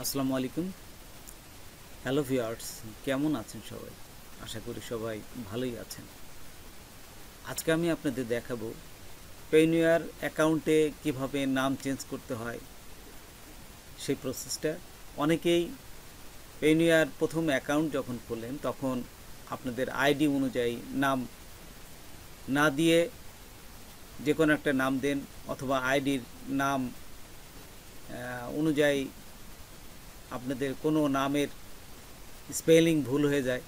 আসসালামু আলাইকুম। Hello viewers, কেমন আছেন সবাই? আশা করি সবাই ভালোই আছেন। আজকে আমি আপনাদের দেখাবো পেইনিয়ার অ্যাকাউন্টে কিভাবে নাম চেঞ্জ করতে হয় সেই প্রসেসটা। অনেকেই পেইনিয়ার প্রথম অ্যাকাউন্ট যখন খোলেন তখন আপনাদের আইডি অনুযায়ী নাম না দিয়ে যে কোনো একটা নাম দেন, অথবা আইডির নাম অনুযায়ী আপনাদের কোনো নামের স্পেলিং ভুল হয়ে যায়,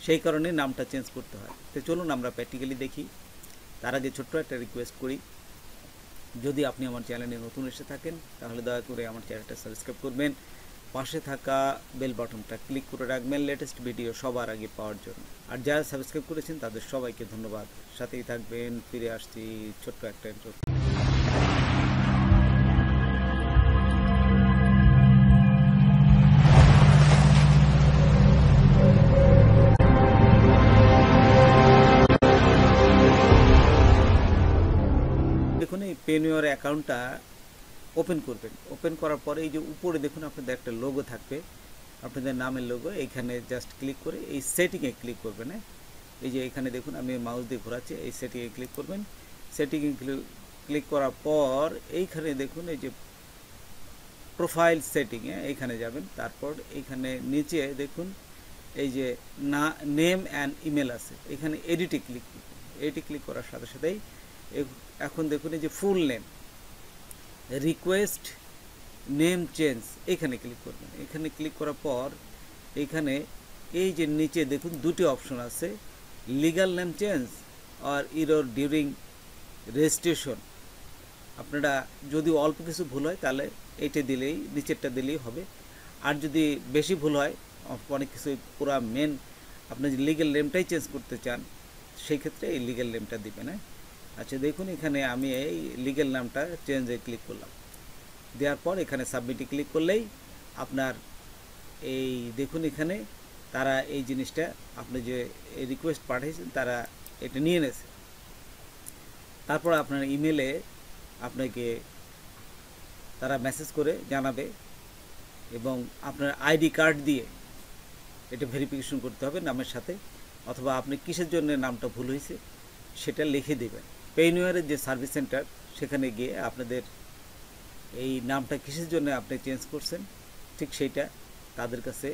সেই কারণে নামটা চেঞ্জ করতে হয়। তো চলুন আমরা প্র্যাকটিক্যালি দেখি। তার আগে ছোট্ট একটা রিকোয়েস্ট করি, যদি আপনি আমার চ্যানেলে নতুন এসে থাকেন তাহলে দয়া করে আমার চ্যানেলটা সাবস্ক্রাইব করবেন, পাশে থাকা বেল বাটনটা ক্লিক করে রাখবেন লেটেস্ট ভিডিও সবার আগে পাওয়ার জন্য। আর যারা সাবস্ক্রাইব করেছেন তাদের সবাইকে ধন্যবাদ। সাথেই থাকবেন, ফিরে আসছি ছোট্ট একটা ইন্ট্রো। দেখুন, এই পেইনিয়ার অ্যাকাউন্টটা ওপেন করবেন। ওপেন করার পরে এই যে উপরে দেখুন আপনাদের একটা লোগো থাকবে, আপনাদের নামের লোগো। এইখানে জাস্ট ক্লিক করে এই সেটিংয়ে ক্লিক করবেন। হ্যাঁ, এই যে এখানে দেখুন আমি মাউস দিয়ে ঘোরাচ্ছি, এই সেটিংয়ে ক্লিক করবেন। সেটিংয়ে ক্লিক করার পর এইখানে দেখুন এই যে প্রোফাইল সেটিংয়ে এইখানে যাবেন। তারপর এইখানে নিচে দেখুন এই যে নেম অ্যান্ড ইমেল আছে, এখানে এডিটে ক্লিক করবেন। এডিটে ক্লিক করার সাথে সাথেই এখন দেখুন এই যে full name request name change, এখানে ক্লিক করবেন। এখানে ক্লিক করার পর এখানে এই যে নিচে দেখুন দুটি অপশন আছে, লিগ্যাল নেম চেঞ্জ আর ইরর ডিউরিং রেজিস্ট্রেশন। আপনারা যদি অল্প কিছু ভুল হয় তাহলে এইটা দিলেই, নিচেরটা দিলেই হবে। আর যদি বেশি ভুল হয়, অনেক কিছু পুরো মেন আপনি যে লিগ্যাল নেমটাই চেঞ্জ করতে চান, সেই ক্ষেত্রে এই লিগ্যাল নেমটা দিবেন। হ্যাঁ, আচ্ছা দেখুন এখানে আমি এই লিগ্যাল নামটা চেঞ্জে ক্লিক করলাম। দেওয়ার পর এখানে সাবমিটে ক্লিক করলেই আপনার এই দেখুন এখানে তারা এই জিনিসটা আপনি যে রিকোয়েস্ট পাঠিয়েছেন তারা এটা নিয়ে নেছে। তারপর আপনার ইমেলে আপনাকে তারা মেসেজ করে জানাবে, এবং আপনার আইডি কার্ড দিয়ে এটা ভেরিফিকেশন করতে হবে নামের সাথে, অথবা আপনি কিসের জন্য নামটা ভুল হয়েছে সেটা লিখে দেবেন। পেইনিয়ারের যে সার্ভিস সেন্টার, সেখানে গিয়ে আপনাদের এই নামটা কিসের জন্য আপনি চেঞ্জ করছেন ঠিক সেইটা তাদের কাছে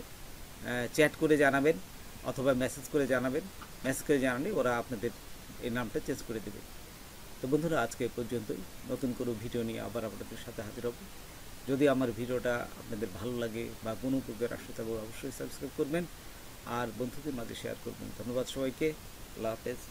চ্যাট করে জানাবেন, অথবা মেসেজ করে জানাবেন। মেসেজ করে জানালে ওরা আপনাদের এই নামটা চেঞ্জ করে দেবে। তো বন্ধুরা, আজকে এ পর্যন্তই। নতুন কোনো ভিডিও নিয়ে আবার আপনাদের সাথে হাজির হব। যদি আমার ভিডিওটা আপনাদের ভালো লাগে বা কোনো উপকার আসে তবে অবশ্যই সাবস্ক্রাইব করবেন আর বন্ধুদের মাঝে শেয়ার করবেন। ধন্যবাদ সবাইকে। আল্লাহ হাফেজ।